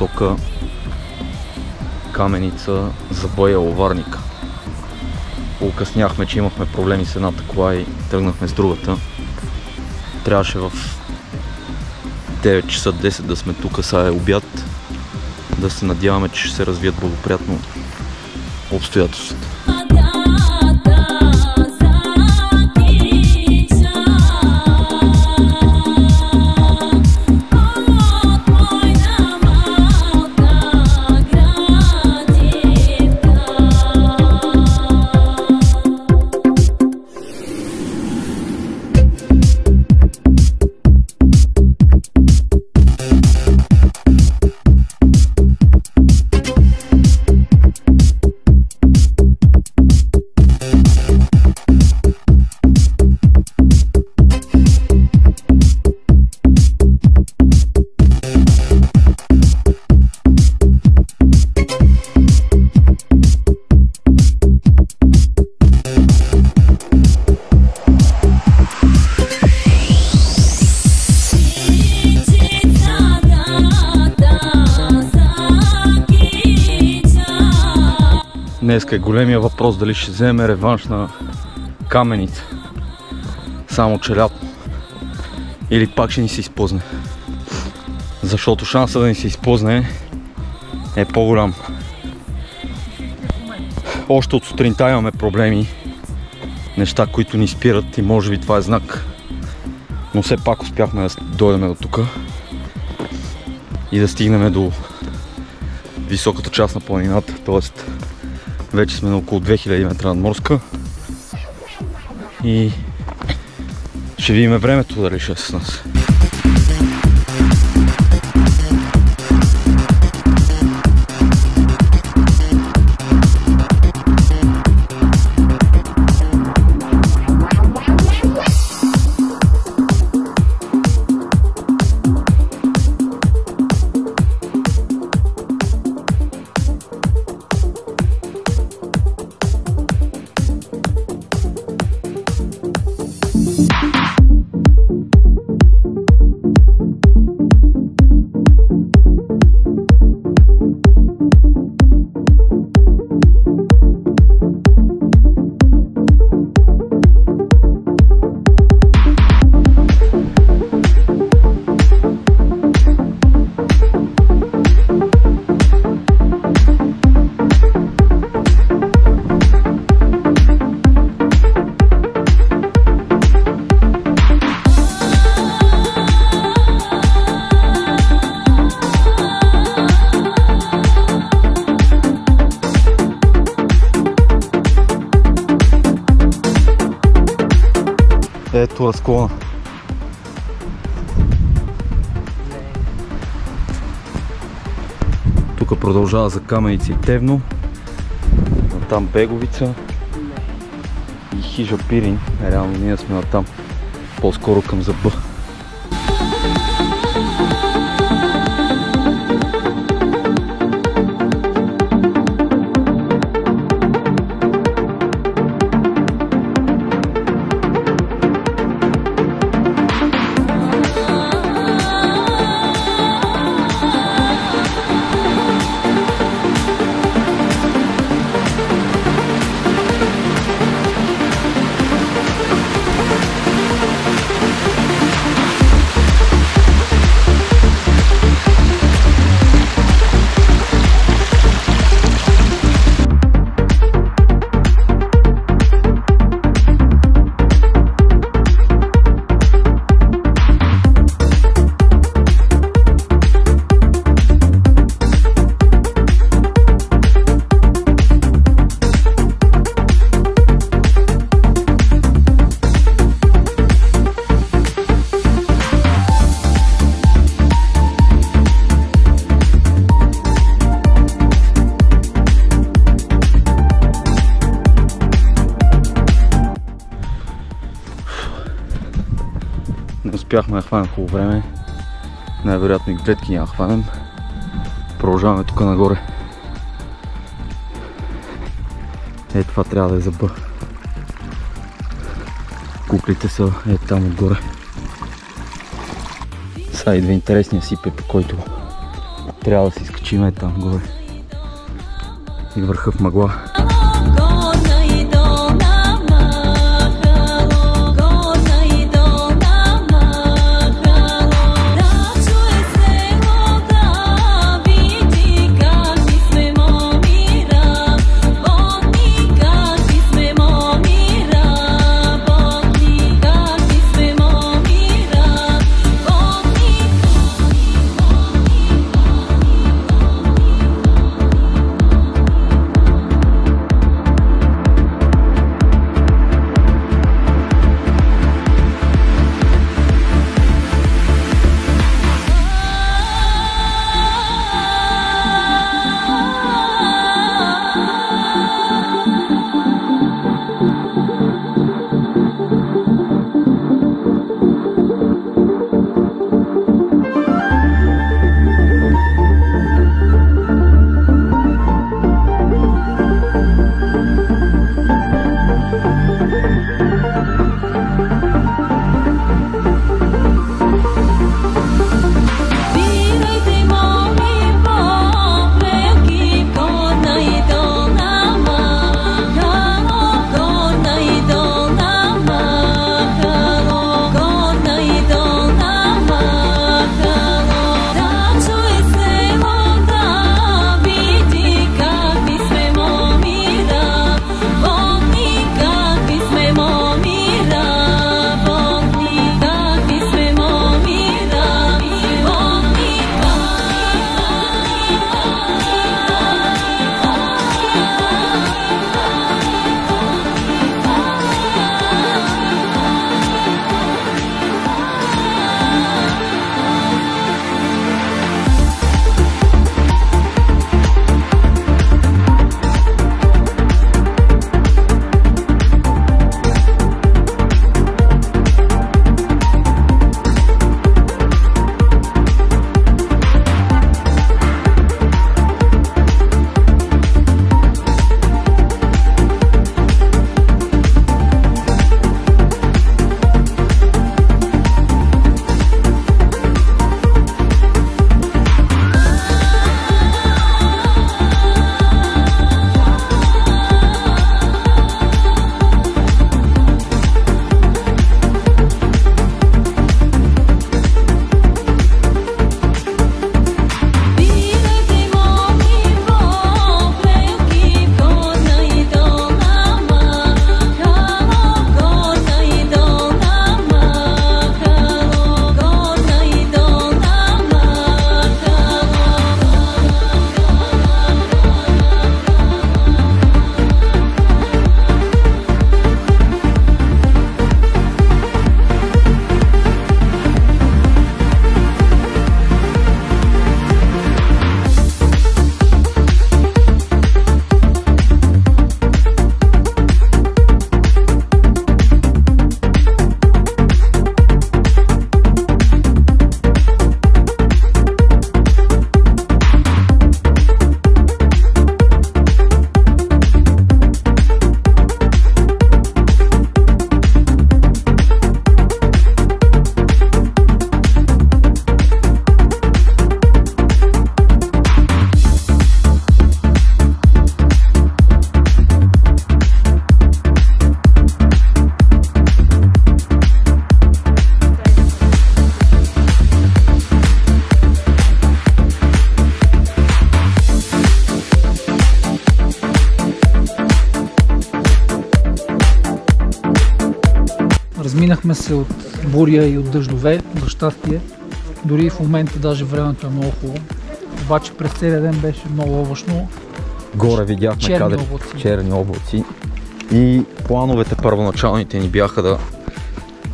висока каменица за боя-ловарника. Окъсняхме, че имахме проблеми с едната кола и тръгнахме с другата. Трябваше в 9 часа 10 да сме тук, сега е обяд. Да се надяваме, че ще се развият благоприятно обстоятелствата. Днеска е големия въпрос дали ще вземе реванш на каменица. Само че лятно. Или пак ще ни се изпозне. Защото шанса да ни се изпозне е по-голям. Още от сутринта имаме проблеми. Неща, които ни спират и може би това е знак. Но все пак успяхме да дойдем до тук. И да стигнем до високата част на планината. Тоест вече сме на около 2000 метра надморска и ще видим времето дали ще е с нас. Ето разклона. Тук продължава за Каменица и Тевно. Там Беговица и Хижа Пирин. Реално ние сме на там, по-скоро към Зъба. Не успяхме да хванем хубаво време. Най-вероятно и гледки няма хванем. Продължаваме тук нагоре. Е, това трябва да е Зъба. Куклите са там отгоре. Сега идва интересния сипе, по който трябва да се изкачим там горе. И върха в мъгла. Разминахме се от буря и от дъждове, за щастие. Дори в момента даже времето е много хубаво. Обаче през целия ден беше много облачно. Горе видяхме кадри, черни облаци. И плановете първоначалните ни бяха да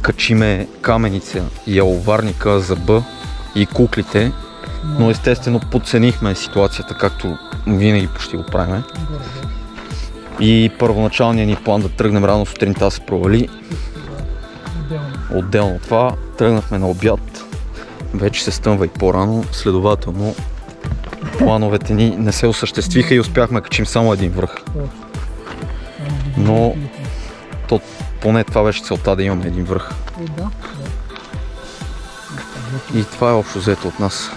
качиме Каменица и Еловарника, Зъба и Куклите. Но естествено подценихме ситуацията, както винаги почти го правим. И първоначалният ни план да тръгнем рано сутринта се провали. Отделно това, тръгнахме на обяд, вече се стъмва и по-рано, следователно плановете ни не се осъществиха и успяхме да качим само един връх. Но поне това беше целта, да имаме един връх. И това е общо взето от нас.